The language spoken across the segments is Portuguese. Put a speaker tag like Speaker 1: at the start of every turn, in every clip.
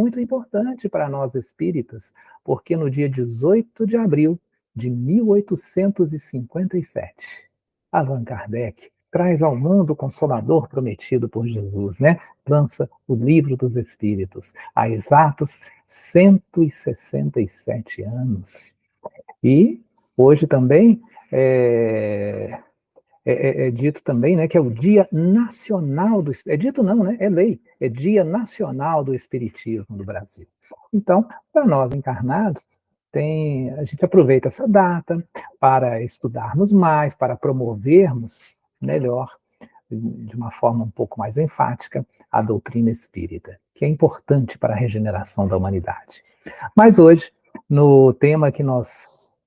Speaker 1: muito importante para nós espíritas, porque no dia 18 de abril de 1857, Allan Kardec traz ao mundo o Consolador prometido por Jesus, né? Lança o Livro dos Espíritos, há exatos 167 anos. E hoje também é dito também, né, que é o Dia Nacional do Espiritismo. É dito não, né? É lei. É Dia Nacional do Espiritismo do Brasil. Então, para nós encarnados, a gente aproveita essa data para estudarmos mais, para promovermos melhor, de uma forma um pouco mais enfática, a doutrina espírita, que é importante para a regeneração da humanidade. Mas hoje, no tema que nós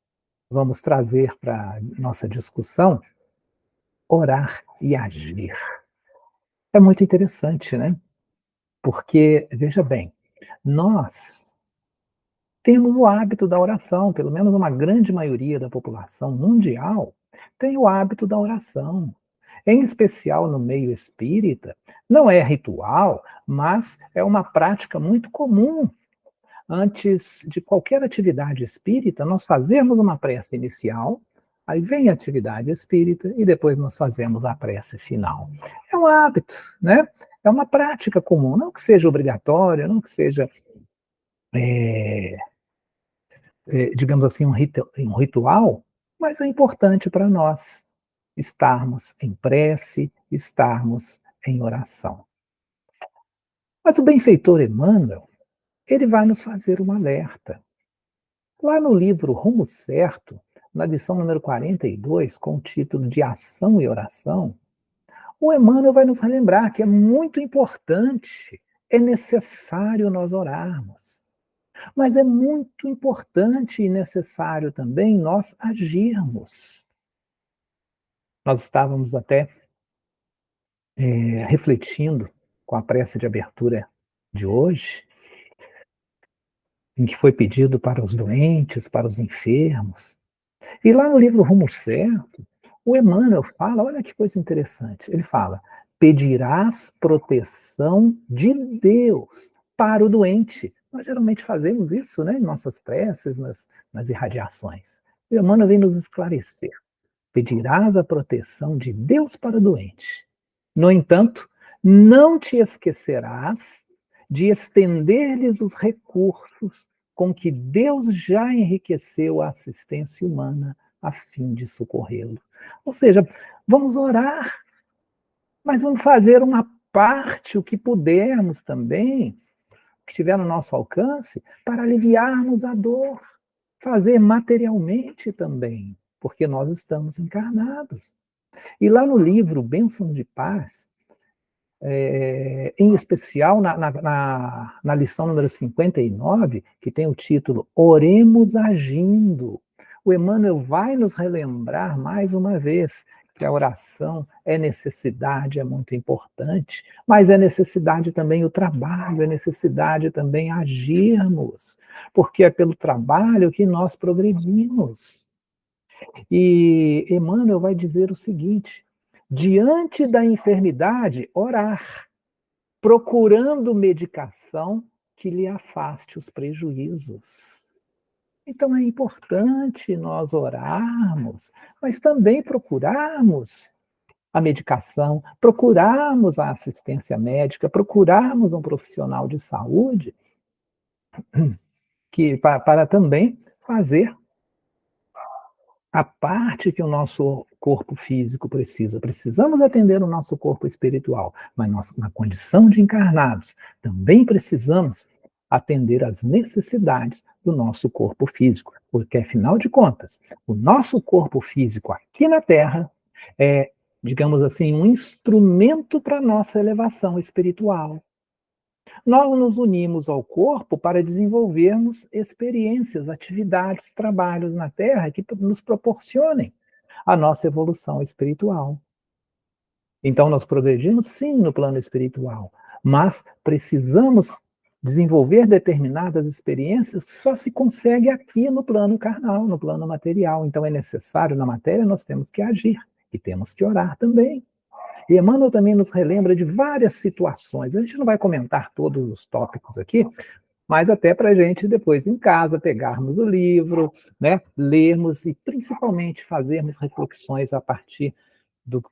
Speaker 1: vamos trazer para nossa discussão, orar e agir. É muito interessante, né? Porque, veja bem, nós temos o hábito da oração, pelo menos uma grande maioria da população mundial tem o hábito da oração. Em especial no meio espírita, não é ritual, mas é uma prática muito comum. Antes de qualquer atividade espírita, nós fazemos uma prece inicial, aí vem a atividade espírita e depois nós fazemos a prece final. É um hábito, né? É uma prática comum, não que seja obrigatória, não que seja, digamos assim, um ritual, mas é importante para nós estarmos em prece, estarmos em oração. Mas o benfeitor Emmanuel, ele vai nos fazer um alerta. Lá no livro Rumo Certo, na lição número 42, com o título de Ação e Oração, o Emmanuel vai nos relembrar que é muito importante, é necessário nós orarmos. Mas é muito importante e necessário também nós agirmos. Nós estávamos até refletindo com a prece de abertura de hoje, em que foi pedido para os doentes, para os enfermos. E lá no livro Rumo Certo, o Emmanuel fala, olha que coisa interessante, ele fala, pedirás proteção de Deus para o doente. Nós geralmente fazemos isso, né, em nossas preces, nas irradiações. O Emmanuel vem nos esclarecer. Pedirás a proteção de Deus para o doente. No entanto, não te esquecerás de estender-lhes os recursos com que Deus já enriqueceu a assistência humana a fim de socorrê-lo. Ou seja, vamos orar, mas vamos fazer uma parte, o que pudermos também, o que estiver no nosso alcance, para aliviarmos a dor, fazer materialmente também, porque nós estamos encarnados. E lá no livro Bênção de Paz, em especial na lição número 59, que tem o título Oremos Agindo, o Emmanuel vai nos relembrar mais uma vez que a oração é necessidade, é muito importante, mas é necessidade também o trabalho, é necessidade também agirmos, porque é pelo trabalho que nós progredimos. E Emmanuel vai dizer o seguinte: diante da enfermidade, orar, procurando medicação que lhe afaste os prejuízos. Então é importante nós orarmos, mas também procurarmos a medicação, procurarmos a assistência médica, procurarmos um profissional de saúde para também fazer a parte que o nosso corpo físico precisa. Precisamos atender o nosso corpo espiritual, mas nós, na condição de encarnados, também precisamos atender às necessidades do nosso corpo físico, porque, afinal de contas, o nosso corpo físico aqui na Terra é, digamos assim, um instrumento para a nossa elevação espiritual. Nós nos unimos ao corpo para desenvolvermos experiências, atividades, trabalhos na Terra que nos proporcionem a nossa evolução espiritual. Então, nós progredimos sim no plano espiritual, mas precisamos desenvolver determinadas experiências que só se consegue aqui no plano carnal, no plano material. Então, é necessário, na matéria, nós temos que agir e temos que orar também. E Emmanuel também nos relembra de várias situações. A gente não vai comentar todos os tópicos aqui, mas até para a gente depois em casa pegarmos o livro, né, lermos e principalmente fazermos reflexões a partir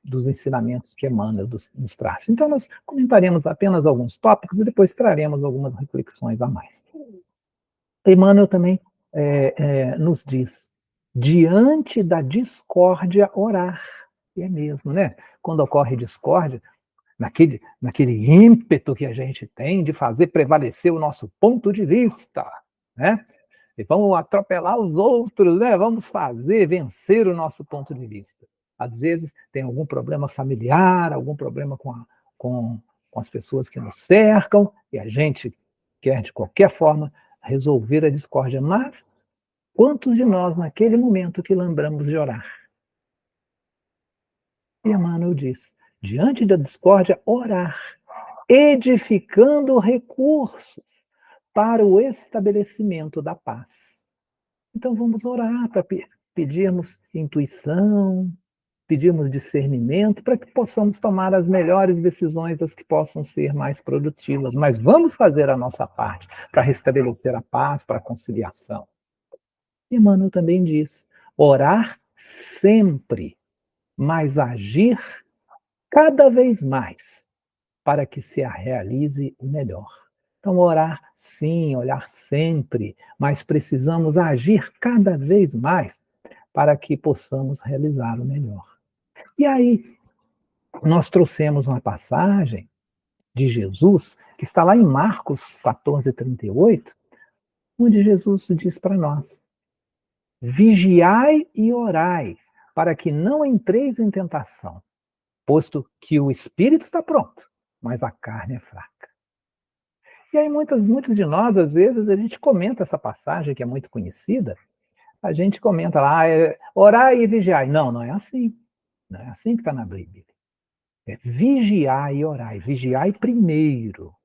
Speaker 1: dos ensinamentos que Emmanuel nos traz. Então nós comentaremos apenas alguns tópicos e depois traremos algumas reflexões a mais. Emmanuel também nos diz, diante da discórdia, orar. E é mesmo, né? Quando ocorre discórdia, naquele ímpeto que a gente tem de fazer prevalecer o nosso ponto de vista, né? E vamos atropelar os outros, né? Vamos fazer vencer o nosso ponto de vista. Às vezes tem algum problema familiar, algum problema com, com as pessoas que nos cercam, e a gente quer, de qualquer forma, resolver a discórdia. Mas quantos de nós, naquele momento que lembramos de orar? E Emmanuel diz, diante da discórdia, orar, edificando recursos para o estabelecimento da paz. Então vamos orar para pedirmos intuição, pedirmos discernimento, para que possamos tomar as melhores decisões, as que possam ser mais produtivas. Mas vamos fazer a nossa parte para restabelecer a paz, para a conciliação. Emmanuel também diz, orar sempre, mas agir cada vez mais para que se realize o melhor. Então, orar sim, olhar sempre, mas precisamos agir cada vez mais para que possamos realizar o melhor. E aí, nós trouxemos uma passagem de Jesus, que está lá em Marcos 14:38, onde Jesus diz para nós: vigiai e orai, para que não entreis em tentação, posto que o espírito está pronto, mas a carne é fraca. E aí muitos de nós, às vezes, a gente comenta essa passagem que é muito conhecida, a gente comenta lá, orai e vigiai. Não, não é assim. Não é assim que está na Bíblia. É vigiai e orai. Vigiai primeiro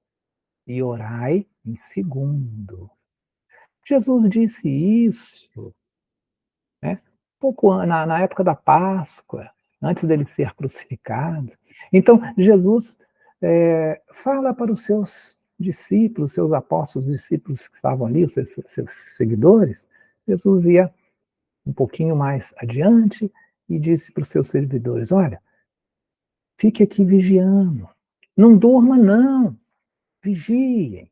Speaker 1: e orai em segundo. Jesus disse isso, né? Pouco na época da Páscoa, antes dele ser crucificado. Então, Jesus fala para os seus discípulos, seus apóstolos, discípulos que estavam ali, os seus seguidores, Jesus ia um pouquinho mais adiante e disse para os seus servidores, olha, fique aqui vigiando, não durma não, vigiem.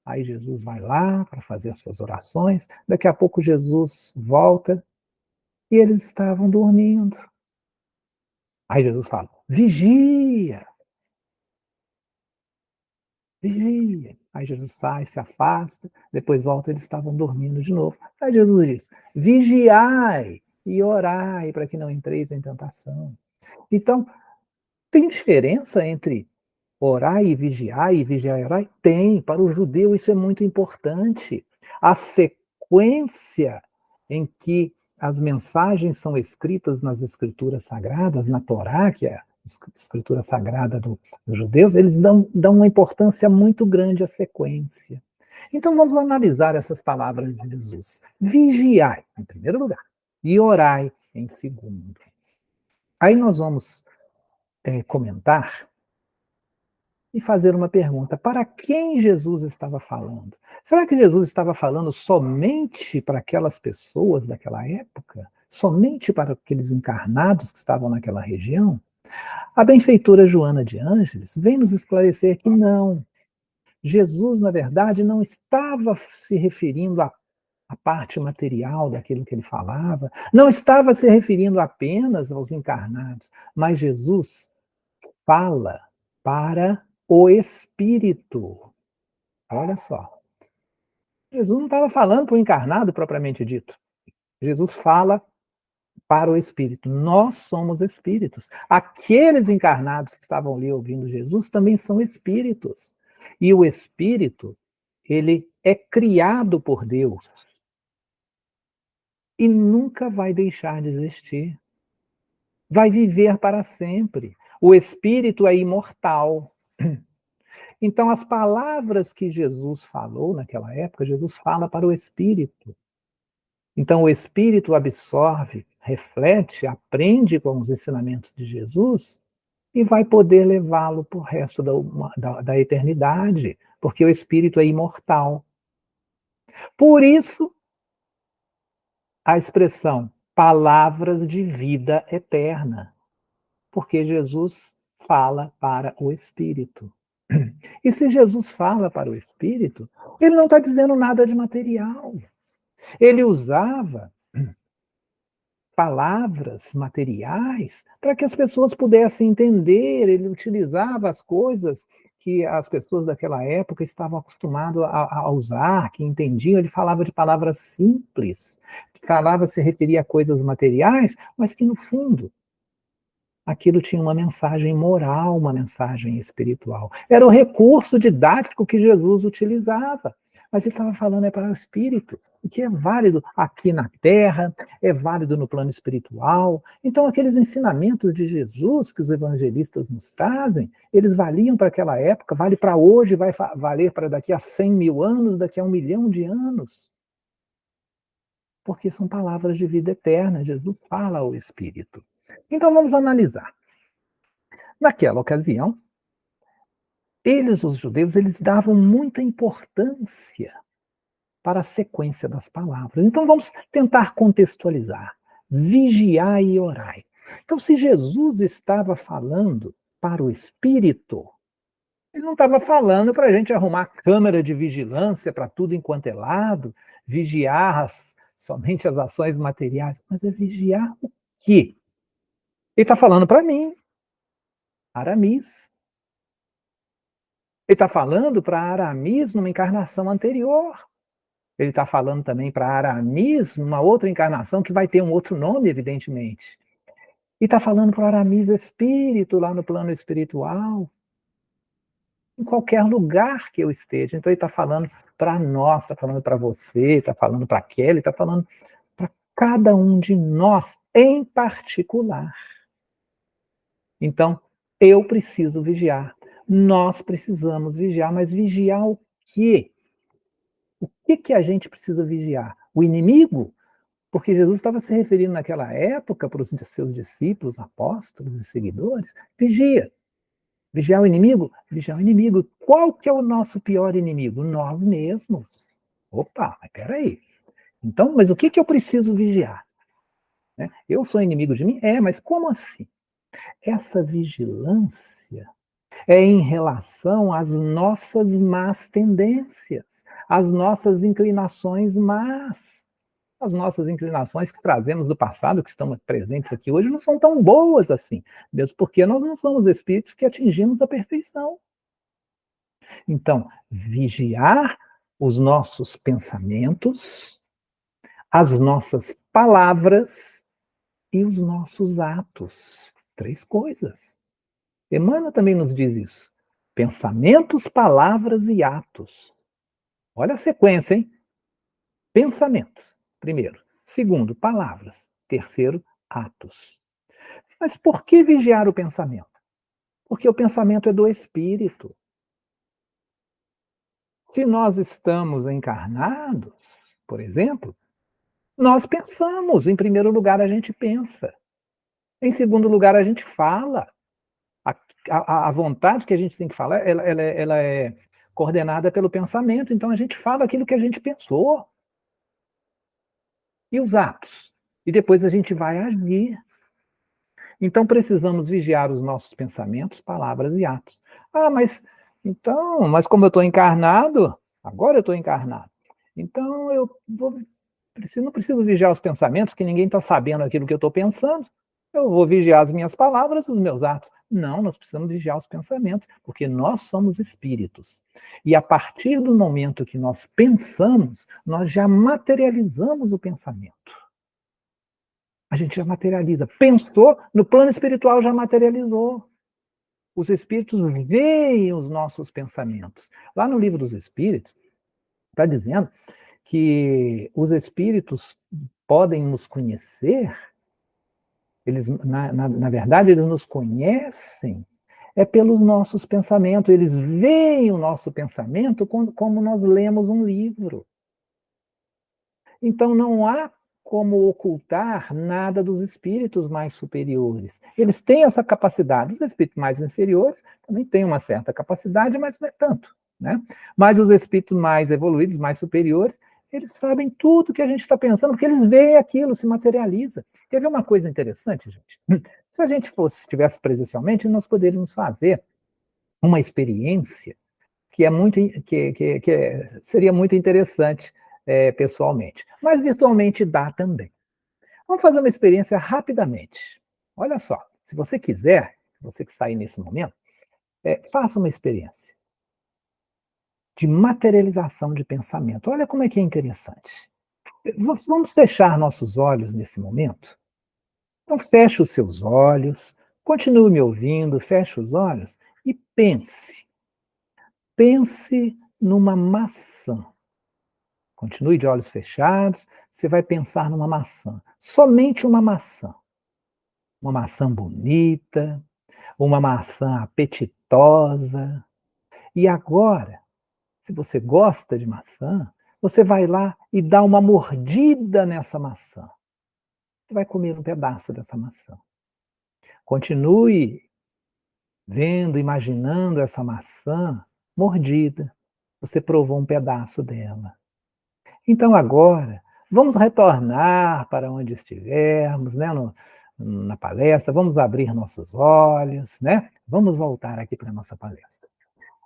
Speaker 1: Aí Jesus vai lá para fazer as suas orações, daqui a pouco Jesus volta e eles estavam dormindo. Aí Jesus fala, vigia, vigia. Aí Jesus sai, se afasta, depois volta, eles estavam dormindo de novo. Aí Jesus diz, vigiai e orai para que não entreis em tentação. Então, tem diferença entre orar e vigiar e orar? Tem, para o judeu isso é muito importante. A sequência em que as mensagens são escritas nas escrituras sagradas, na Torá, que é a escritura sagrada dos judeus, eles dão uma importância muito grande à sequência. Então vamos analisar essas palavras de Jesus. Vigiai, em primeiro lugar, e orai em segundo. Aí nós vamos comentar e fazer uma pergunta: para quem Jesus estava falando? Será que Jesus estava falando somente para aquelas pessoas daquela época? Somente para aqueles encarnados que estavam naquela região? A benfeitora Joana de Ângeles vem nos esclarecer que não. Jesus, na verdade, não estava se referindo à parte material daquilo que ele falava, não estava se referindo apenas aos encarnados, mas Jesus fala para o espírito. Olha só. Jesus não estava falando para o encarnado propriamente dito. Jesus fala para o espírito. Nós somos espíritos. Aqueles encarnados que estavam ali ouvindo Jesus também são espíritos. E o espírito, ele é criado por Deus e nunca vai deixar de existir. Vai viver para sempre. O espírito é imortal. Então, as palavras que Jesus falou naquela época, Jesus fala para o espírito. Então, o espírito absorve, reflete, aprende com os ensinamentos de Jesus e vai poder levá-lo para o resto da eternidade, porque o espírito é imortal. Por isso, a expressão palavras de vida eterna, porque Jesus fala para o Espírito. E se Jesus fala para o Espírito, ele não está dizendo nada de material. Ele usava palavras materiais para que as pessoas pudessem entender, ele utilizava as coisas que as pessoas daquela época estavam acostumadas a usar, que entendiam, ele falava de palavras simples, falava, se referia a coisas materiais, mas que no fundo aquilo tinha uma mensagem moral, uma mensagem espiritual. Era o recurso didático que Jesus utilizava. Mas ele estava falando para o espírito, o que é válido aqui na terra, é válido no plano espiritual. Então, aqueles ensinamentos de Jesus que os evangelistas nos trazem, eles valiam para aquela época, vale para hoje, vai valer para daqui a 100 mil anos, daqui a 1 milhão de anos. Porque são palavras de vida eterna, Jesus fala ao espírito. Então, vamos analisar. Naquela ocasião, os judeus, eles davam muita importância para a sequência das palavras. Então vamos tentar contextualizar. Vigiai e orai. Então, se Jesus estava falando para o Espírito, ele não estava falando para a gente arrumar câmera de vigilância para tudo enquanto é lado, vigiar somente as ações materiais, mas é vigiar o quê? Ele está falando para mim, Aramis. Ele está falando para Aramis numa encarnação anterior. Ele está falando também para Aramis numa outra encarnação que vai ter um outro nome, evidentemente. E está falando para Aramis espírito, lá no plano espiritual. Em qualquer lugar que eu esteja. Então ele está falando para nós, está falando para você, está falando para Kelly, está falando para cada um de nós em particular. Então, eu preciso vigiar. Nós precisamos vigiar, mas vigiar o quê? O que a gente precisa vigiar? O inimigo? Porque Jesus estava se referindo naquela época para os seus discípulos, apóstolos e seguidores. Vigia. Vigiar o inimigo? Vigiar o inimigo. Qual que é o nosso pior inimigo? Nós mesmos. Opa, mas peraí. Então, mas o que eu preciso vigiar? Eu sou inimigo de mim? Mas como assim? Essa vigilância é em relação às nossas más tendências, às nossas inclinações más. As nossas inclinações que trazemos do passado, que estão presentes aqui hoje, não são tão boas assim, mesmo porque nós não somos espíritos que atingimos a perfeição. Então, vigiar os nossos pensamentos, as nossas palavras e os nossos atos. 3 coisas. Emmanuel também nos diz isso. Pensamentos, palavras e atos. Olha a sequência, hein? Pensamento, primeiro. Segundo, palavras. Terceiro, atos. Mas por que vigiar o pensamento? Porque o pensamento é do espírito. Se nós estamos encarnados, por exemplo, nós pensamos. Em primeiro lugar, a gente pensa. Em segundo lugar, a gente fala. A vontade que a gente tem que falar, ela é coordenada pelo pensamento. Então, a gente fala aquilo que a gente pensou. E os atos? E depois a gente vai agir. Então, precisamos vigiar os nossos pensamentos, palavras e atos. Mas como eu estou encarnado, agora eu estou encarnado. Então, não preciso vigiar os pensamentos, que ninguém está sabendo aquilo que eu estou pensando. Eu vou vigiar as minhas palavras e os meus atos. Não, nós precisamos vigiar os pensamentos, porque nós somos espíritos. E a partir do momento que nós pensamos, nós já materializamos o pensamento. A gente já materializa. Pensou, no plano espiritual já materializou. Os espíritos veem os nossos pensamentos. Lá no Livro dos Espíritos, está dizendo que os espíritos podem nos conhecer, eles, na verdade, eles nos conhecem pelos nossos pensamentos. Eles veem o nosso pensamento como nós lemos um livro. Então, não há como ocultar nada dos espíritos mais superiores. Eles têm essa capacidade. Os espíritos mais inferiores também têm uma certa capacidade, mas não é tanto. Né? Mas os espíritos mais evoluídos, mais superiores, Eles sabem tudo que a gente está pensando, porque eles veem aquilo, se materializa. Quer ver uma coisa interessante, gente? Se a gente estivesse presencialmente, nós poderíamos fazer uma experiência que é muito, seria muito interessante pessoalmente. Mas virtualmente dá também. Vamos fazer uma experiência rapidamente. Olha só, se você quiser, você que está aí nesse momento, faça uma experiência de materialização de pensamento. Olha como é que é interessante. Vamos fechar nossos olhos nesse momento? Então feche os seus olhos, continue me ouvindo, feche os olhos e pense. Pense numa maçã. Continue de olhos fechados, você vai pensar numa maçã. Somente uma maçã. Uma maçã bonita, uma maçã apetitosa. E agora, se você gosta de maçã, você vai lá e dá uma mordida nessa maçã. Você vai comer um pedaço dessa maçã. Continue vendo, imaginando essa maçã mordida. Você provou um pedaço dela. Então agora, vamos retornar para onde estivermos, né, na palestra, vamos abrir nossos olhos, né? Vamos voltar aqui para a nossa palestra.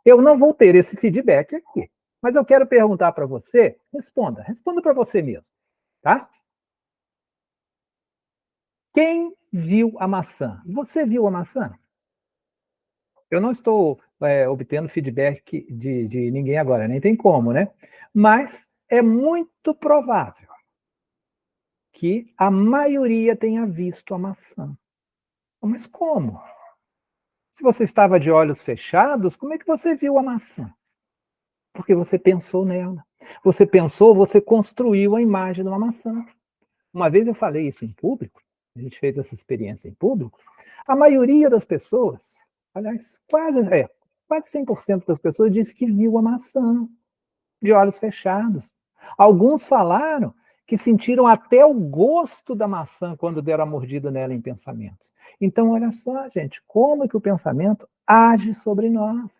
Speaker 1: Eu não vou ter esse feedback aqui, mas eu quero perguntar para você, responda para você mesmo, tá? Quem viu a maçã? Você viu a maçã? Eu não estou obtendo feedback de ninguém agora, nem tem como, né? Mas é muito provável que a maioria tenha visto a maçã. Mas como? Se você estava de olhos fechados, como é que você viu a maçã? Porque você pensou nela. Você pensou, você construiu a imagem de uma maçã. Uma vez eu falei isso em público, a gente fez essa experiência em público, a maioria das pessoas, aliás, quase 100% das pessoas disse que viu a maçã de olhos fechados. Alguns falaram que sentiram até o gosto da maçã quando deram a mordida nela em pensamentos. Então, olha só, gente, como que o pensamento age sobre nós.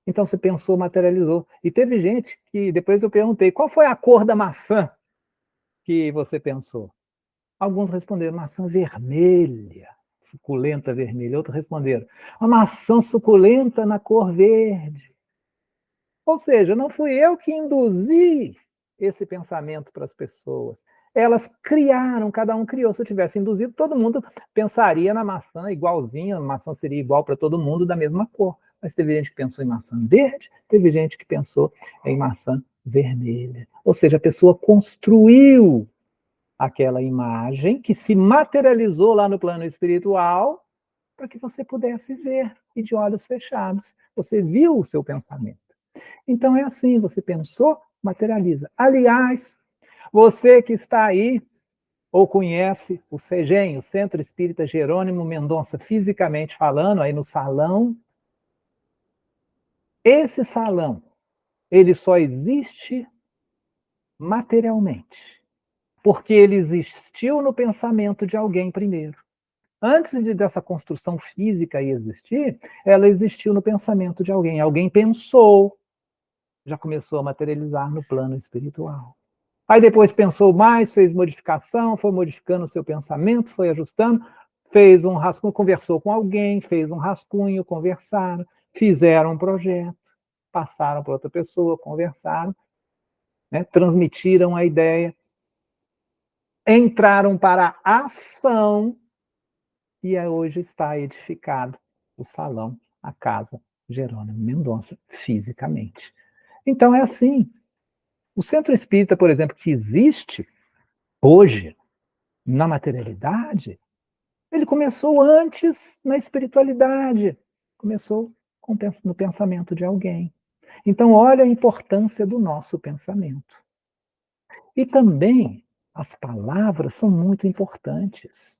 Speaker 1: Então, você pensou, materializou. E teve gente que, depois eu perguntei, qual foi a cor da maçã que você pensou? Alguns responderam, maçã vermelha, suculenta vermelha. Outros responderam, uma maçã suculenta na cor verde. Ou seja, não fui eu que induzi esse pensamento para as pessoas. Elas criaram, cada um criou. Se eu tivesse induzido, todo mundo pensaria na maçã igualzinha, a maçã seria igual para todo mundo, da mesma cor. Mas teve gente que pensou em maçã verde, teve gente que pensou em maçã vermelha. Ou seja, a pessoa construiu aquela imagem que se materializou lá no plano espiritual para que você pudesse ver, e de olhos fechados. Você viu o seu pensamento. Então é assim, você pensou, materializa. Aliás, você que está aí, ou conhece o CEGEM, o Centro Espírita Jerônimo Mendonça, fisicamente falando, aí no salão, esse salão, ele só existe materialmente, porque ele existiu no pensamento de alguém primeiro. Antes dessa construção física existir, ela existiu no pensamento de alguém. Alguém pensou, já começou a materializar no plano espiritual. Aí depois pensou mais, fez modificação, foi modificando o seu pensamento, foi ajustando, fez um rascunho, conversou com alguém, fez um rascunho, conversaram, fizeram um projeto, passaram para outra pessoa, conversaram, né, transmitiram a ideia, entraram para a ação e hoje está edificado o salão, a casa Jerônimo Mendonça, fisicamente. Então é assim. O centro espírita, por exemplo, que existe hoje na materialidade, ele começou antes na espiritualidade, começou no pensamento de alguém. Então, olha a importância do nosso pensamento. E também as palavras são muito importantes.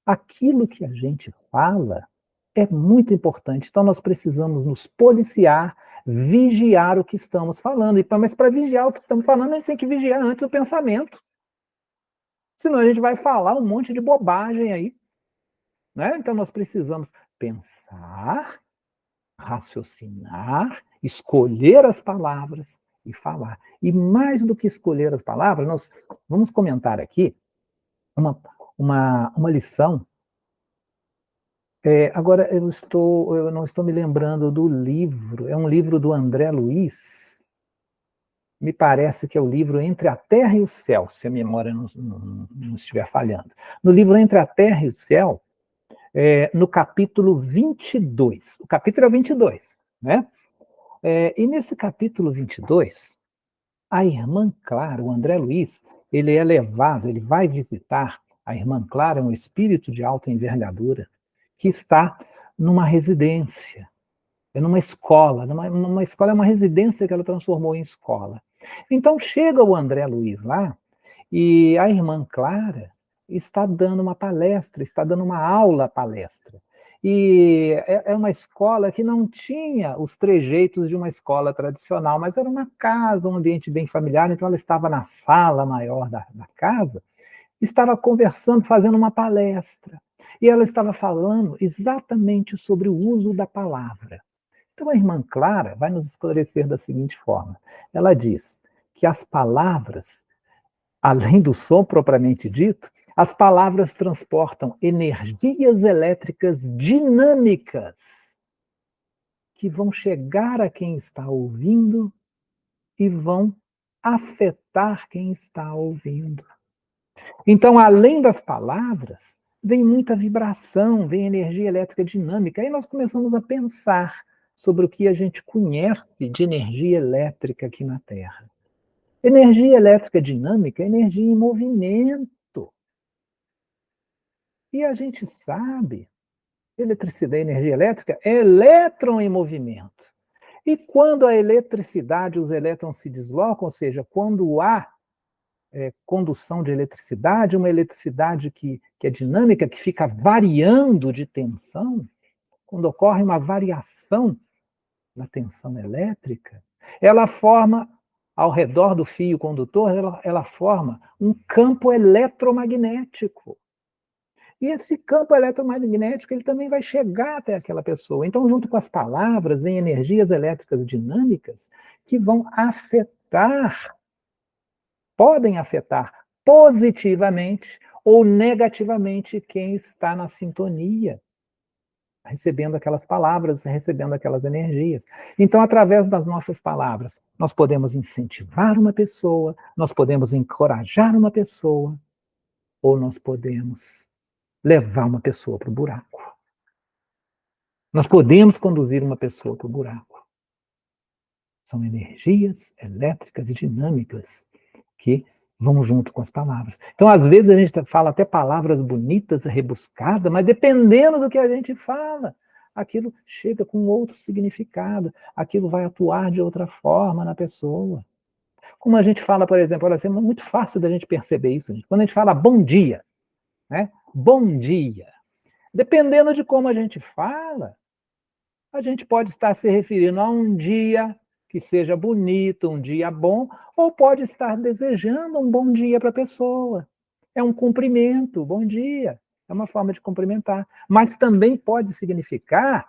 Speaker 1: Aquilo que a gente fala é muito importante. Então, nós precisamos nos policiar, vigiar o que estamos falando. Mas para vigiar o que estamos falando, a gente tem que vigiar antes o pensamento. Senão a gente vai falar um monte de bobagem aí. Né? Então, nós precisamos pensar, raciocinar, escolher as palavras e falar. E mais do que escolher as palavras, nós vamos comentar aqui uma, uma lição. Agora, eu não estou me lembrando do livro, é um livro do André Luiz, me parece que é o livro Entre a Terra e o Céu, se a memória não estiver falhando. No livro Entre a Terra e o Céu, no capítulo 22, o capítulo é 22, né? E nesse capítulo 22, a irmã Clara, o André Luiz, ele é levado, ele vai visitar a irmã Clara, um espírito de alta envergadura, que está numa residência, numa escola, numa escola, é uma residência que ela transformou em escola. Então chega o André Luiz lá, e a irmã Clara está dando uma palestra, está dando uma aula palestra. E é uma escola que não tinha os trejeitos de uma escola tradicional, mas era uma casa, um ambiente bem familiar, então ela estava na sala maior da casa, estava conversando, fazendo uma palestra. E ela estava falando exatamente sobre o uso da palavra. Então a irmã Clara vai nos esclarecer da seguinte forma. Ela diz que as palavras, além do som propriamente dito, as palavras transportam energias elétricas dinâmicas que vão chegar a quem está ouvindo e vão afetar quem está ouvindo. Então, além das palavras, vem muita vibração, vem energia elétrica dinâmica. Aí nós começamos a pensar sobre o que a gente conhece de energia elétrica aqui na Terra. Energia elétrica dinâmica é energia em movimento. E a gente sabe, eletricidade, energia elétrica é elétron em movimento. E quando a eletricidade, os elétrons se deslocam, ou seja, quando há condução de eletricidade, uma eletricidade que é dinâmica, que fica variando de tensão, quando ocorre uma variação na tensão elétrica, ela forma, ao redor do fio condutor, ela forma um campo eletromagnético. E esse campo eletromagnético ele também vai chegar até aquela pessoa. Então, junto com as palavras, vem energias elétricas dinâmicas que vão afetar, podem afetar positivamente ou negativamente quem está na sintonia, recebendo aquelas palavras, recebendo aquelas energias. Então, através das nossas palavras, nós podemos incentivar uma pessoa, nós podemos encorajar uma pessoa, ou nós podemos levar uma pessoa para o buraco. Nós podemos conduzir uma pessoa para o buraco. São energias elétricas e dinâmicas que vão junto com as palavras. Então, às vezes, a gente fala até palavras bonitas, rebuscadas, mas dependendo do que a gente fala, aquilo chega com outro significado, aquilo vai atuar de outra forma na pessoa. Como a gente fala, por exemplo, olha assim, é muito fácil da gente perceber isso. Quando a gente fala bom dia, né? Bom dia. Dependendo de como a gente fala, a gente pode estar se referindo a um dia que seja bonito, um dia bom, ou pode estar desejando um bom dia para a pessoa. É um cumprimento, bom dia. É uma forma de cumprimentar. Mas também pode significar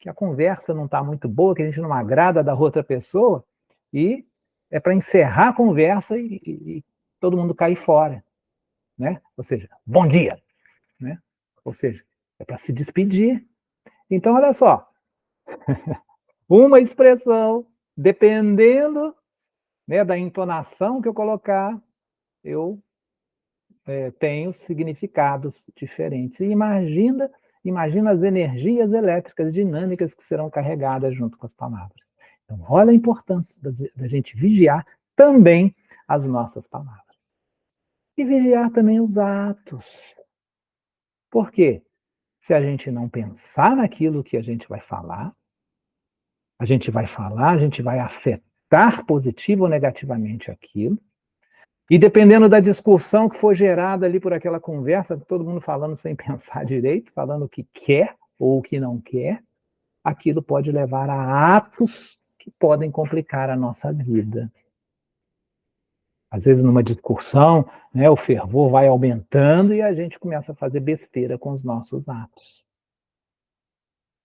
Speaker 1: que a conversa não está muito boa, que a gente não agrada da outra pessoa, e é para encerrar a conversa e todo mundo cair fora. Né? Ou seja, bom dia. Né? Ou seja, é para se despedir. Então, olha só, uma expressão, dependendo, né, da entonação que eu colocar, eu tenho significados diferentes. E imagina as energias elétricas dinâmicas que serão carregadas junto com as palavras. Então, olha a importância da gente vigiar também as nossas palavras. E vigiar também os atos. Por quê? Se a gente não pensar naquilo que a gente vai falar, a gente vai afetar positivo ou negativamente aquilo, e dependendo da discussão que for gerada ali por aquela conversa, todo mundo falando sem pensar direito, falando o que quer ou o que não quer, aquilo pode levar a atos que podem complicar a nossa vida. Às vezes, numa discussão, né, o fervor vai aumentando e a gente começa a fazer besteira com os nossos atos.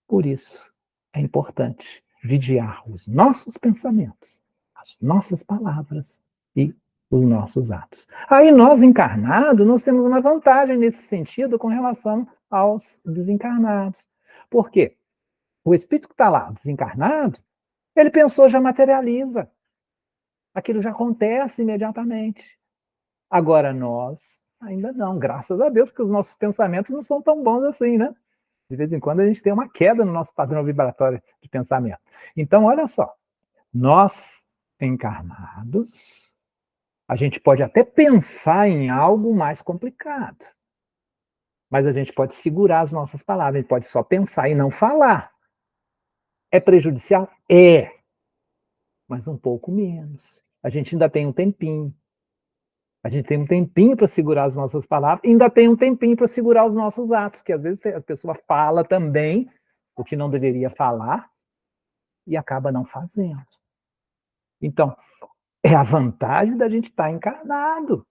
Speaker 1: Por isso, é importante vigiar os nossos pensamentos as nossas palavras e os nossos atos. Aí nós, encarnados, nós temos uma vantagem nesse sentido com relação aos desencarnados. Por quê? O espírito que está lá, desencarnado, ele pensou, já materializa. Aquilo já acontece imediatamente. Agora nós, ainda não, graças a Deus, porque os nossos pensamentos não são tão bons assim, né? De vez em quando a gente tem uma queda no nosso padrão vibratório de pensamento. Então, olha só, nós encarnados, a gente pode até pensar em algo mais complicado, mas a gente pode segurar as nossas palavras, a gente pode só pensar e não falar. É prejudicial? É, mas um pouco menos. A gente ainda tem um tempinho. A gente tem um tempinho para segurar as nossas palavras, e ainda tem um tempinho para segurar os nossos atos, que às vezes a pessoa fala também o que não deveria falar e acaba não fazendo. Então, é a vantagem da gente estar encarnado,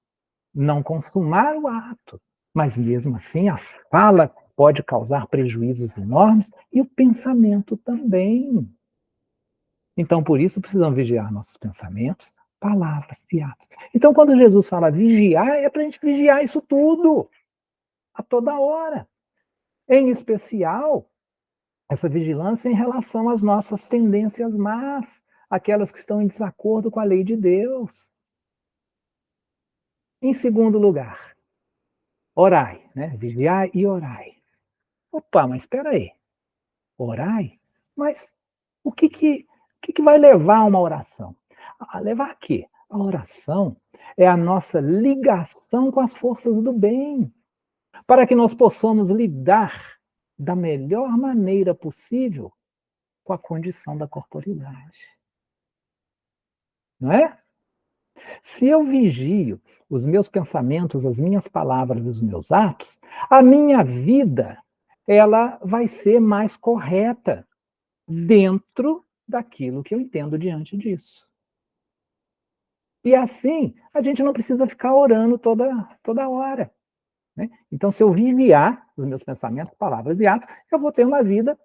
Speaker 1: não consumar o ato. Mas mesmo assim, a fala pode causar prejuízos enormes e o pensamento também. Então, por isso, precisamos vigiar nossos pensamentos, palavras e atos. Então, quando Jesus fala vigiar, é para a gente vigiar isso tudo, a toda hora. Em especial, essa vigilância em relação às nossas tendências más, aquelas que estão em desacordo com a lei de Deus. Em segundo lugar, orai, né? Vigiai e orai. Opa, mas espera aí. Orai? Mas o que vai levar a uma oração? A levar a quê? A oração é a nossa ligação com as forças do bem, para que nós possamos lidar da melhor maneira possível com a condição da corporidade. Não é? Se eu vigio os meus pensamentos, as minhas palavras e os meus atos, a minha vida ela vai ser mais correta dentro daquilo que eu entendo diante disso. E assim, a gente não precisa ficar orando toda hora. Né? Então, se eu vigiar os meus pensamentos, palavras e atos, eu vou ter uma vida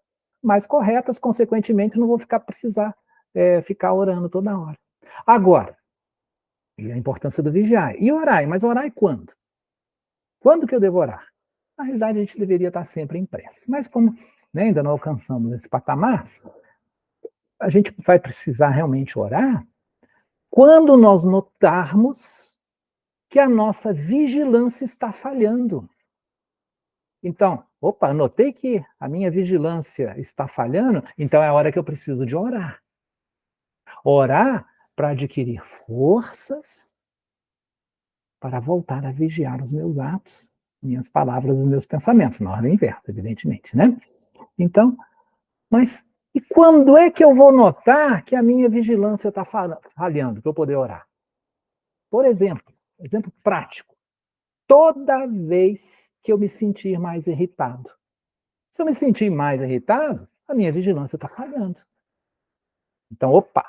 Speaker 1: mais correta, consequentemente, não vou precisar ficar orando toda hora. Agora, e a importância do vigiar. E orar, mas orar quando? Quando que eu devo orar? Na realidade, a gente deveria estar sempre em prece. Mas como ainda não alcançamos esse patamar, a gente vai precisar realmente orar quando nós notarmos que a nossa vigilância está falhando. Então, opa, notei que a minha vigilância está falhando, então é a hora que eu preciso de orar. Orar para adquirir forças para voltar a vigiar os meus atos, minhas palavras e os meus pensamentos, na ordem inversa, evidentemente, né? Então, mas e quando é que eu vou notar que a minha vigilância está falhando para eu poder orar? Por exemplo prático, toda vez que eu me sentir mais irritado. Se eu me sentir mais irritado, a minha vigilância está falhando. Então, opa,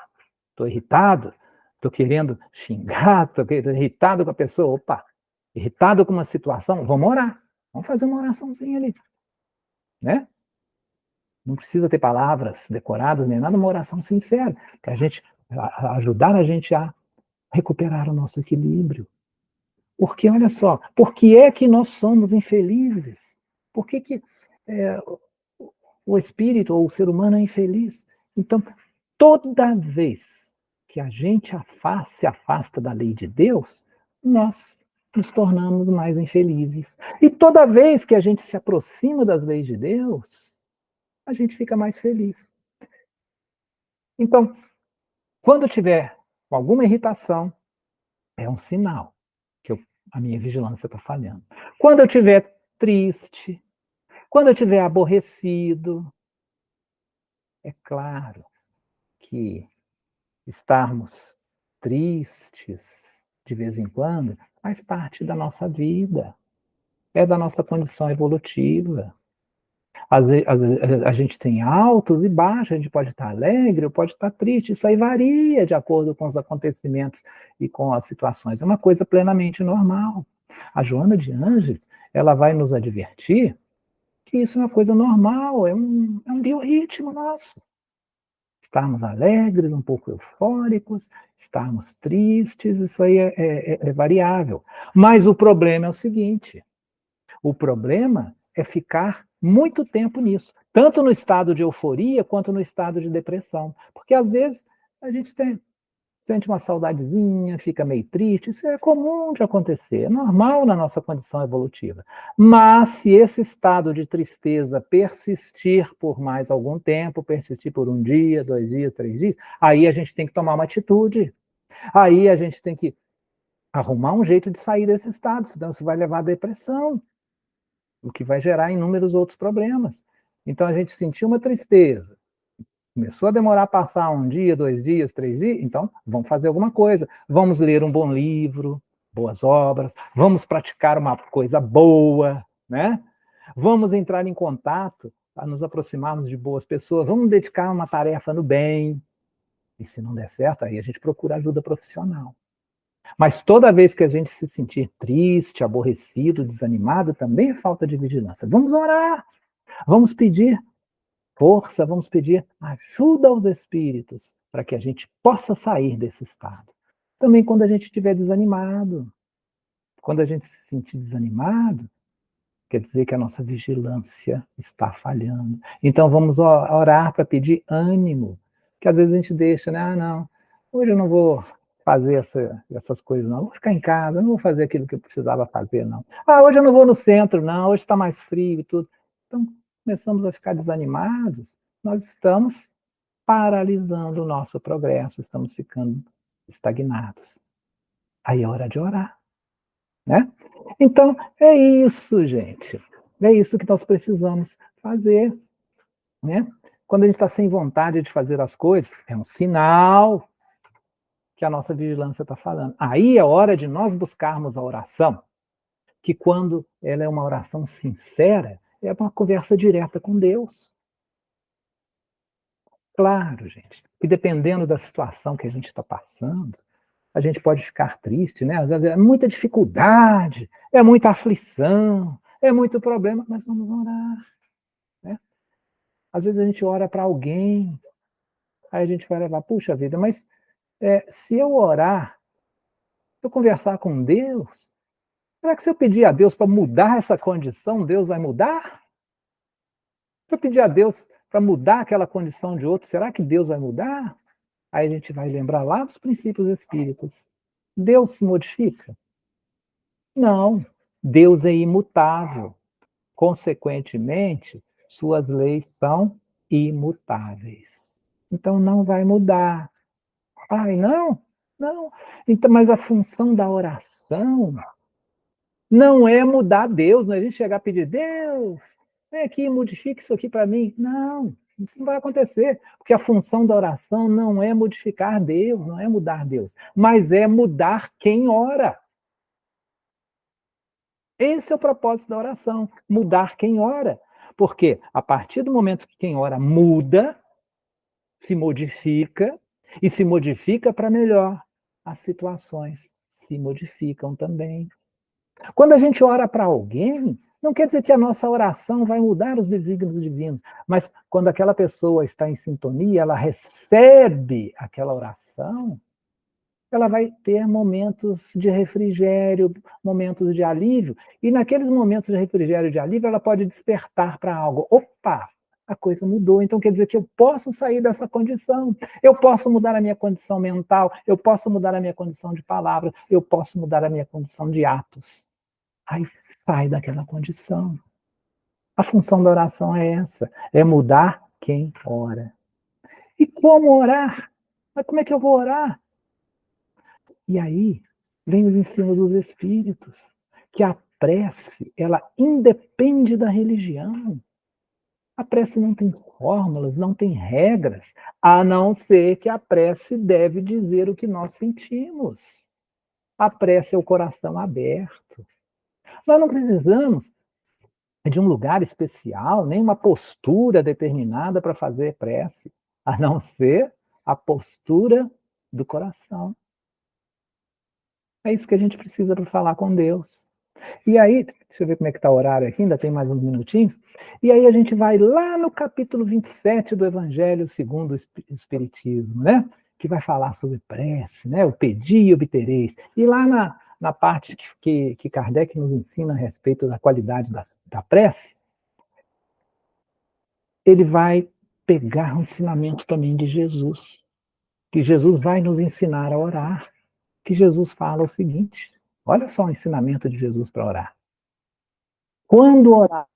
Speaker 1: estou irritado, estou querendo xingar, estou irritado com a pessoa, opa, irritado com uma situação, vamos orar. Vamos fazer uma oraçãozinha ali. Né? Não precisa ter palavras decoradas nem nada, uma oração sincera, para ajudar a gente a recuperar o nosso equilíbrio. Porque, olha só, por que é que nós somos infelizes? Por que o espírito ou o ser humano é infeliz? Então, toda vez que a gente se afasta da lei de Deus, nós nos tornamos mais infelizes. E toda vez que a gente se aproxima das leis de Deus, a gente fica mais feliz. Então, quando tiver alguma irritação, é um sinal que a minha vigilância está falhando. Quando eu estiver triste, quando eu estiver aborrecido, é claro que estarmos tristes de vez em quando faz parte da nossa vida, é da nossa condição evolutiva. Às vezes, a gente tem altos e baixos, a gente pode estar alegre ou pode estar triste, isso aí varia de acordo com os acontecimentos e com as situações, é uma coisa plenamente normal. A Joana de Ângeles, ela vai nos advertir que isso é uma coisa normal, é um biorritmo nosso. Estarmos alegres, um pouco eufóricos, estarmos tristes, isso aí é variável. Mas o problema é o seguinte: o problema é ficar muito tempo nisso, tanto no estado de euforia quanto no estado de depressão. Porque às vezes a gente sente uma saudadezinha, fica meio triste, isso é comum de acontecer, é normal na nossa condição evolutiva. Mas se esse estado de tristeza persistir por mais algum tempo, persistir por um dia, 2 dias, 3 dias, aí a gente tem que tomar uma atitude. Aí a gente tem que arrumar um jeito de sair desse estado, senão isso vai levar à depressão, o que vai gerar inúmeros outros problemas. Então a gente sentiu uma tristeza, começou a demorar a passar um dia, 2 dias, 3 dias, então vamos fazer alguma coisa. Vamos ler um bom livro, boas obras, vamos praticar uma coisa boa, né? Vamos entrar em contato para nos aproximarmos de boas pessoas, vamos dedicar uma tarefa no bem. E se não der certo, aí a gente procura ajuda profissional. Mas toda vez que a gente se sentir triste, aborrecido, desanimado, também é falta de vigilância. Vamos orar, vamos pedir força, vamos pedir ajuda aos espíritos para que a gente possa sair desse estado. Também quando a gente estiver desanimado, quando a gente se sentir desanimado, quer dizer que a nossa vigilância está falhando. Então vamos orar para pedir ânimo, que às vezes a gente deixa, né? Ah, não, hoje eu não vou fazer essas coisas, não. Vou ficar em casa, não vou fazer aquilo que eu precisava fazer, não. Ah, hoje eu não vou no centro, não. Hoje está mais frio e tudo. Então começamos a ficar desanimados, nós estamos paralisando o nosso progresso, estamos ficando estagnados. Aí é hora de orar, né? Então, é isso, gente. É isso que nós precisamos fazer, né? Quando a gente está sem vontade de fazer as coisas, é um sinal que a nossa vigilância está falando. Aí é hora de nós buscarmos a oração, que quando ela é uma oração sincera, é uma conversa direta com Deus. Claro, gente, que dependendo da situação que a gente está passando, a gente pode ficar triste, né? Às vezes é muita dificuldade, é muita aflição, é muito problema, mas vamos orar, né? Às vezes a gente ora para alguém, aí a gente vai levar, puxa vida, mas se eu orar, se eu conversar com Deus, será que se eu pedir a Deus para mudar essa condição, Deus vai mudar? Se eu pedir a Deus para mudar aquela condição de outro, será que Deus vai mudar? Aí a gente vai lembrar lá dos princípios espíritas. Deus se modifica? Não. Deus é imutável. Consequentemente, suas leis são imutáveis. Então não vai mudar. Ai, não? Não. Então, mas a função da oração não é mudar Deus, não é a gente chegar a pedir, Deus, vem aqui, modifique isso aqui para mim. Não, isso não vai acontecer, porque a função da oração não é modificar Deus, não é mudar Deus, mas é mudar quem ora. Esse é o propósito da oração, mudar quem ora. Porque a partir do momento que quem ora muda, se modifica, e se modifica para melhor, as situações se modificam também. Quando a gente ora para alguém, não quer dizer que a nossa oração vai mudar os desígnios divinos, mas quando aquela pessoa está em sintonia, ela recebe aquela oração, ela vai ter momentos de refrigério, momentos de alívio, e naqueles momentos de refrigério e de alívio, ela pode despertar para algo. Opa, a coisa mudou, então quer dizer que eu posso sair dessa condição, eu posso mudar a minha condição mental, eu posso mudar a minha condição de palavra, eu posso mudar a minha condição de atos. Aí sai daquela condição. A função da oração é essa, é mudar quem ora. E como orar? Mas como é que eu vou orar? E aí vem os ensinos dos espíritos, que a prece, ela independe da religião. A prece não tem fórmulas, não tem regras, a não ser que a prece deve dizer o que nós sentimos. A prece é o coração aberto. Nós não precisamos de um lugar especial, nem uma postura determinada para fazer prece, a não ser a postura do coração. É isso que a gente precisa para falar com Deus. E aí, deixa eu ver como é que está o horário aqui, ainda tem mais uns minutinhos. E aí a gente vai lá no capítulo 27 do Evangelho segundo o Espiritismo, né? Que vai falar sobre prece, né? O pedir e obtereis. E lá na parte que Kardec nos ensina a respeito da qualidade da prece, ele vai pegar o ensinamento também de Jesus, que Jesus vai nos ensinar a orar, que Jesus fala o seguinte, olha só o ensinamento de Jesus para orar. Quando orar,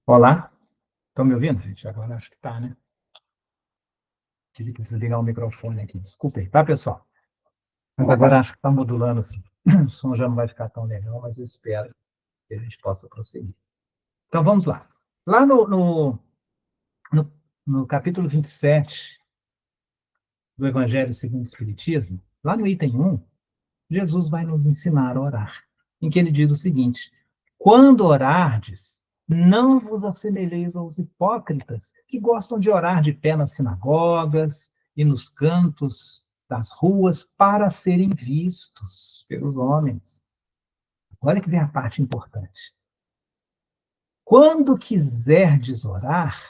Speaker 1: olá, estão me ouvindo, gente? Agora acho que está, né? Tive que desligar o microfone aqui. Desculpem, tá, pessoal? Mas agora acho que está modulando assim. O som já não vai ficar tão legal, mas eu espero que a gente possa prosseguir. Então vamos lá. Lá no, no capítulo 27 do Evangelho segundo o Espiritismo, lá no item 1, Jesus vai nos ensinar a orar, em que ele diz o seguinte: quando orardes, não vos assemelheis aos hipócritas que gostam de orar de pé nas sinagogas e nos cantos das ruas para serem vistos pelos homens. Olha que vem a parte importante. Quando quiserdes orar,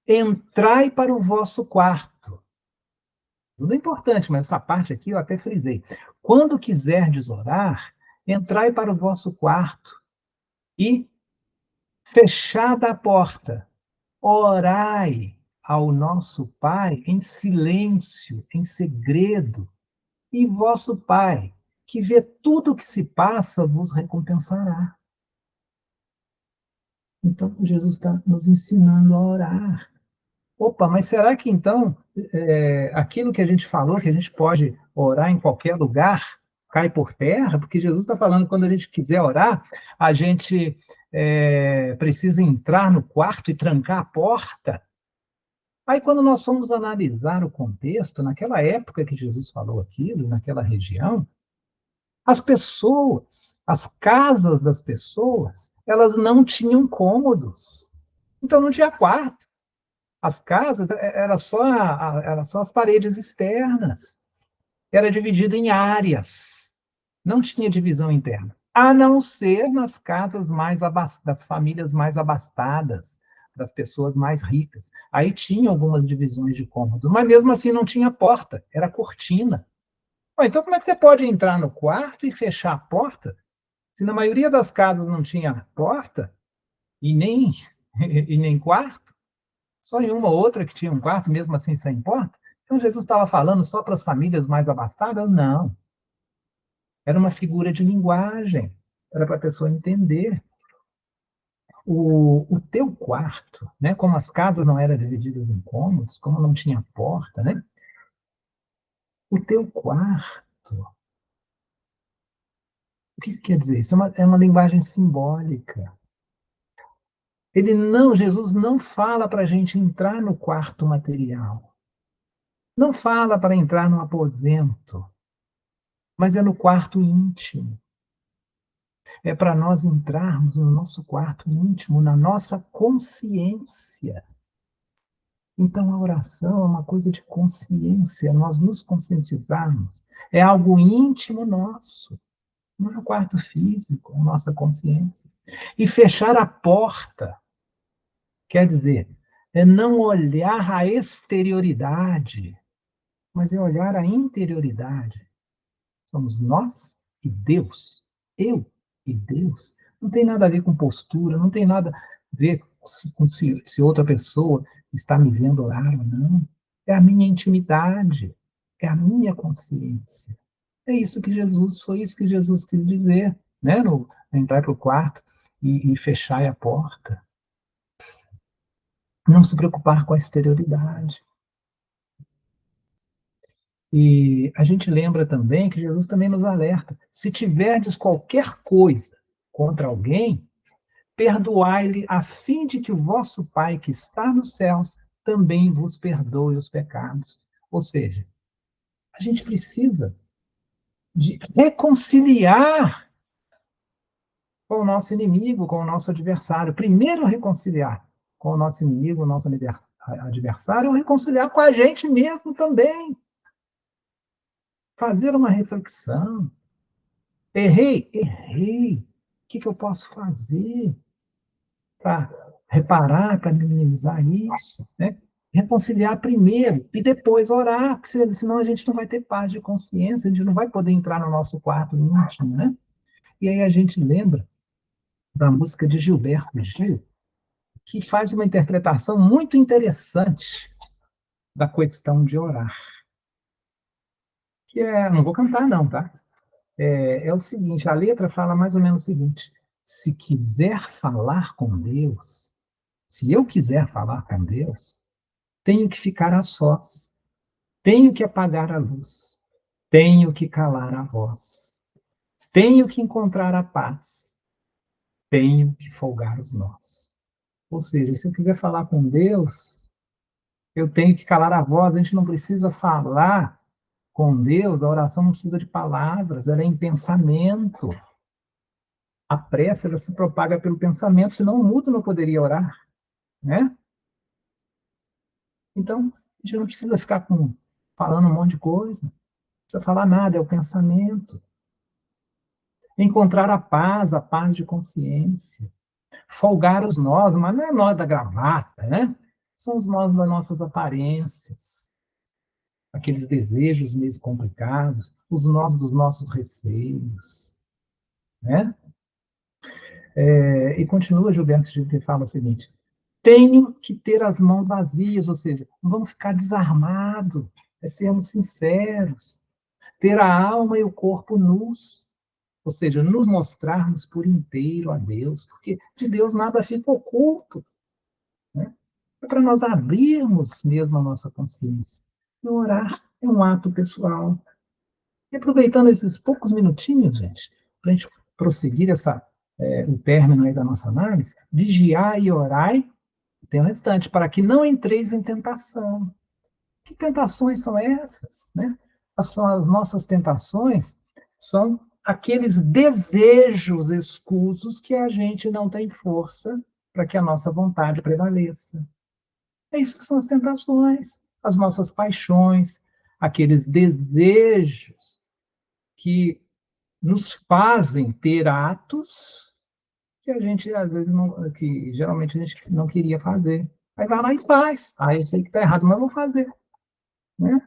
Speaker 1: entrai para o vosso quarto. Tudo é importante, mas essa parte aqui eu até frisei. Quando quiserdes orar, entrai para o vosso quarto e, fechada a porta, orai ao nosso Pai em silêncio, em segredo, e vosso Pai, que vê tudo o que se passa, vos recompensará. Então, Jesus está nos ensinando a orar. Opa, mas será que então aquilo que a gente falou, que a gente pode orar em qualquer lugar, cai por terra? Porque Jesus está falando que quando a gente quiser orar, a gente precisa entrar no quarto e trancar a porta. Aí, quando nós fomos analisar o contexto, naquela época que Jesus falou aquilo, naquela região, as pessoas, as casas das pessoas, elas não tinham cômodos. Então, não tinha quarto. As casas era só as paredes externas. Era dividido em áreas. Não tinha divisão interna. A não ser nas casas das famílias mais abastadas, das pessoas mais ricas. Aí tinha algumas divisões de cômodos, mas mesmo assim não tinha porta, era cortina. Bom, então como é que você pode entrar no quarto e fechar a porta? Se na maioria das casas não tinha porta e nem, e nem quarto, só em uma ou outra que tinha um quarto, mesmo assim sem porta. Então Jesus estava falando só para as famílias mais abastadas? Não. Era uma figura de linguagem. Era para a pessoa entender. O teu quarto, né, como as casas não eram divididas em cômodos, como não tinha porta, né, o teu quarto, o que quer dizer? Isso é uma linguagem simbólica. Jesus não fala para a gente entrar no quarto material. Não fala para entrar no aposento, mas é no quarto íntimo. É para nós entrarmos no nosso quarto íntimo, na nossa consciência. Então, a oração é uma coisa de consciência, nós nos conscientizarmos. É algo íntimo nosso, não é o quarto físico, é a nossa consciência. E fechar a porta, quer dizer, é não olhar a exterioridade, mas é olhar a interioridade. Somos nós e Deus. Eu e Deus. Não tem nada a ver com postura, não tem nada a ver com se outra pessoa está me vendo orar ou não. É a minha intimidade, é a minha consciência. Foi isso que Jesus quis dizer, né? Entrar para o quarto e fechar a porta. Não se preocupar com a exterioridade. E a gente lembra também que Jesus também nos alerta: se tiverdes qualquer coisa contra alguém, perdoai-lhe, a fim de que o vosso Pai que está nos céus também vos perdoe os pecados. Ou seja, a gente precisa de reconciliar com o nosso inimigo, com o nosso adversário. Primeiro, reconciliar com o nosso inimigo, o nosso adversário, ou reconciliar com a gente mesmo também. Fazer uma reflexão. Errei? Errei. O que eu posso fazer para reparar, para minimizar isso? Né? Reconciliar primeiro e depois orar, porque senão a gente não vai ter paz de consciência, a gente não vai poder entrar no nosso quarto íntimo, né? E aí a gente lembra da música de Gilberto Gil, que faz uma interpretação muito interessante da questão de orar. Que é, não vou cantar não, tá? É o seguinte, a letra fala mais ou menos o seguinte: se quiser falar com Deus, se eu quiser falar com Deus, tenho que ficar a sós, tenho que apagar a luz, tenho que calar a voz, tenho que encontrar a paz, tenho que folgar os nós. Ou seja, se eu quiser falar com Deus, eu tenho que calar a voz, a gente não precisa falar com Deus, a oração não precisa de palavras, ela é em pensamento. A prece, ela se propaga pelo pensamento, senão o mudo não poderia orar, né? Então, a gente não precisa ficar falando um monte de coisa, não precisa falar nada, é o pensamento. Encontrar a paz de consciência. Folgar os nós, mas não é nós da gravata, né? São os nós das nossas aparências, aqueles desejos meio complicados, os nós dos nossos receios, né? E continua Gilberto Gil, que fala o seguinte: tenho que ter as mãos vazias, ou seja, não vamos ficar desarmados, é sermos sinceros, ter a alma e o corpo nus, ou seja, nos mostrarmos por inteiro a Deus, porque de Deus nada fica oculto, né? É para nós abrirmos mesmo a nossa consciência. E orar é um ato pessoal. E aproveitando esses poucos minutinhos, gente, para a gente prosseguir o término aí da nossa análise, vigiai e orai, tem o restante, para que não entreis em tentação. Que tentações são essas? Né? As nossas tentações são aqueles desejos escusos que a gente não tem força para que a nossa vontade prevaleça. É isso que são as tentações, as nossas paixões, aqueles desejos que nos fazem ter atos que a gente, às vezes, não, que geralmente a gente não queria fazer. Aí vai lá e faz. Aí eu sei que está errado, mas eu vou fazer. Né?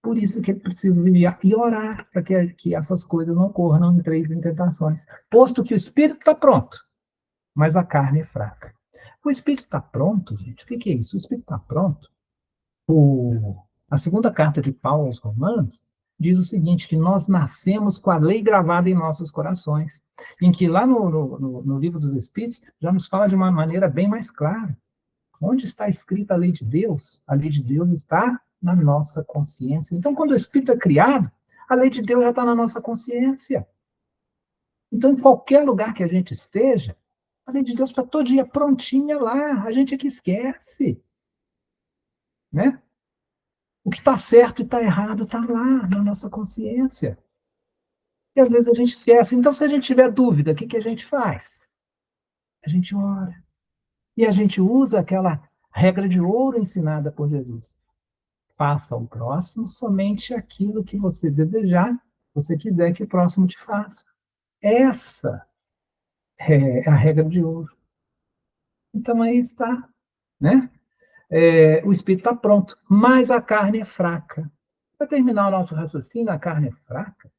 Speaker 1: Por isso que é preciso vigiar e orar, para que essas coisas não ocorram, não entrem em tentações. Posto que o espírito está pronto, mas a carne é fraca. O espírito está pronto, gente, o que é isso? O espírito está pronto. A segunda carta de Paulo aos Romanos diz o seguinte, que nós nascemos com a lei gravada em nossos corações, em que lá no livro dos Espíritos já nos fala de uma maneira bem mais clara. Onde está escrita a lei de Deus? A lei de Deus está na nossa consciência. Então, quando o Espírito é criado, a lei de Deus já está na nossa consciência. Então, em qualquer lugar que a gente esteja, a lei de Deus está todo dia prontinha lá. A gente é que esquece. Né? O que está certo e está errado está lá, na nossa consciência. E às vezes a gente esquece. Então, se a gente tiver dúvida, o que a gente faz? A gente ora. E a gente usa aquela regra de ouro ensinada por Jesus. Faça ao próximo somente aquilo que você desejar, você quiser que o próximo te faça. Essa é a regra de ouro. Então aí está, né? O espírito está pronto, mas a carne é fraca. Para terminar o nosso raciocínio, a carne é fraca.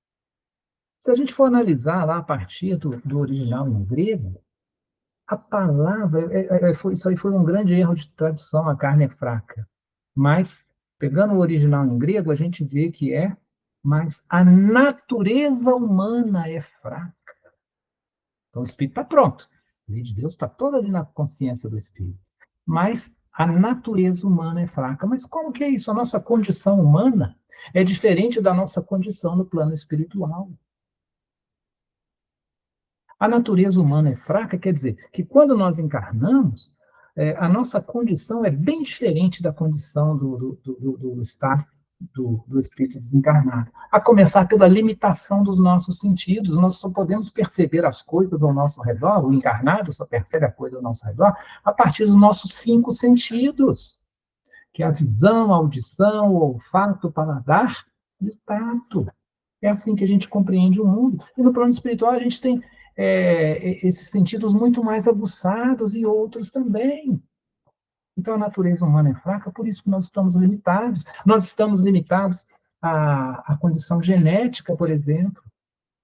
Speaker 1: Se a gente for analisar lá a partir do original em grego, a palavra, isso aí foi um grande erro de tradução, a carne é fraca. Mas, pegando o original em grego, a gente vê que mas a natureza humana é fraca. Então, o espírito está pronto. A lei de Deus está toda ali na consciência do espírito. Mas a natureza humana é fraca. Mas como que é isso? A nossa condição humana É diferente da nossa condição no plano espiritual. A natureza humana é fraca, quer dizer que quando nós encarnamos, a nossa condição é bem diferente da condição do estado do espírito desencarnado. A começar pela limitação dos nossos sentidos, nós só podemos perceber as coisas ao nosso redor, o encarnado só percebe a coisa ao nosso redor, a partir dos nossos 5 sentidos, que é a visão, a audição, o olfato, o paladar e o tato. É assim que a gente compreende o mundo. E no plano espiritual a gente tem esses sentidos muito mais aguçados e outros também. Então a natureza humana é fraca, por isso que nós estamos limitados. Nós estamos limitados à condição genética, por exemplo.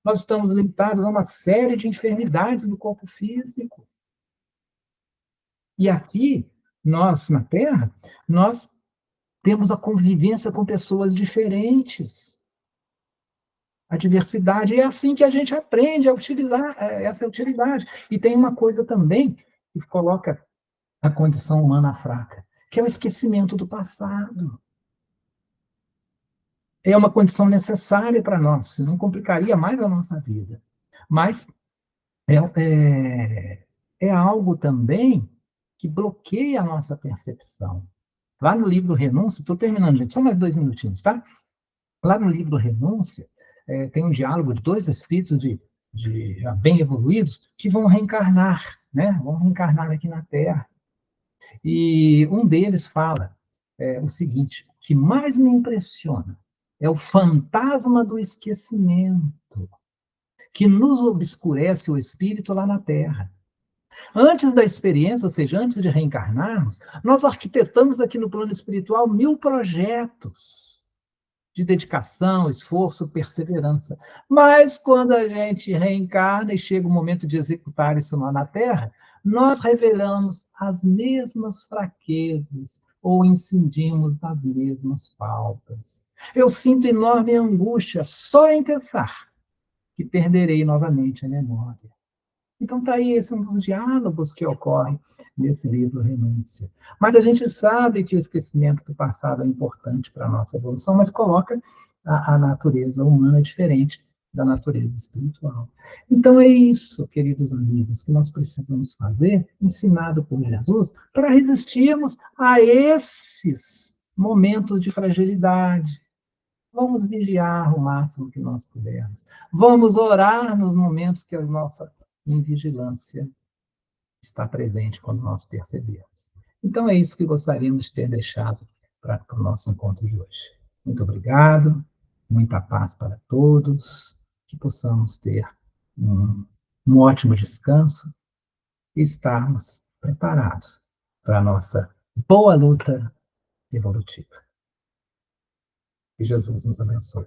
Speaker 1: Nós estamos limitados a uma série de enfermidades do corpo físico. E aqui, nós, na Terra, nós temos a convivência com pessoas diferentes. A diversidade. E é assim que a gente aprende a utilizar essa utilidade. E tem uma coisa também que coloca a condição humana fraca, que é o esquecimento do passado. É uma condição necessária para nós, senão complicaria mais a nossa vida. Mas é algo também que bloqueia a nossa percepção. Lá no livro Renúncia, estou terminando, gente, só mais 2 minutinhos, tá? Lá no livro Renúncia, tem um diálogo de 2 espíritos de já bem evoluídos que vão reencarnar, né? Vão reencarnar aqui na Terra. E um deles fala o seguinte: o que mais me impressiona é o fantasma do esquecimento que nos obscurece o espírito lá na Terra. Antes da experiência, ou seja, antes de reencarnarmos, nós arquitetamos aqui no plano espiritual 1000 projetos de dedicação, esforço, perseverança. Mas quando a gente reencarna e chega o momento de executar isso lá na Terra, nós revelamos as mesmas fraquezas ou incidimos nas mesmas faltas. Eu sinto enorme angústia só em pensar que perderei novamente a memória. Então, está aí esse é um dos diálogos que ocorre nesse livro Renúncia. Mas a gente sabe que o esquecimento do passado é importante para a nossa evolução, mas coloca a natureza humana diferente da natureza espiritual. Então, é isso, queridos amigos, que nós precisamos fazer, ensinado por Jesus, para resistirmos a esses momentos de fragilidade. Vamos vigiar o máximo que nós pudermos. Vamos orar nos momentos que a nossa invigilância está presente quando nós percebemos. Então, é isso que gostaríamos de ter deixado para o nosso encontro de hoje. Muito obrigado, muita paz para todos, que possamos ter um ótimo descanso e estarmos preparados para a nossa boa luta evolutiva. Que Jesus nos abençoe.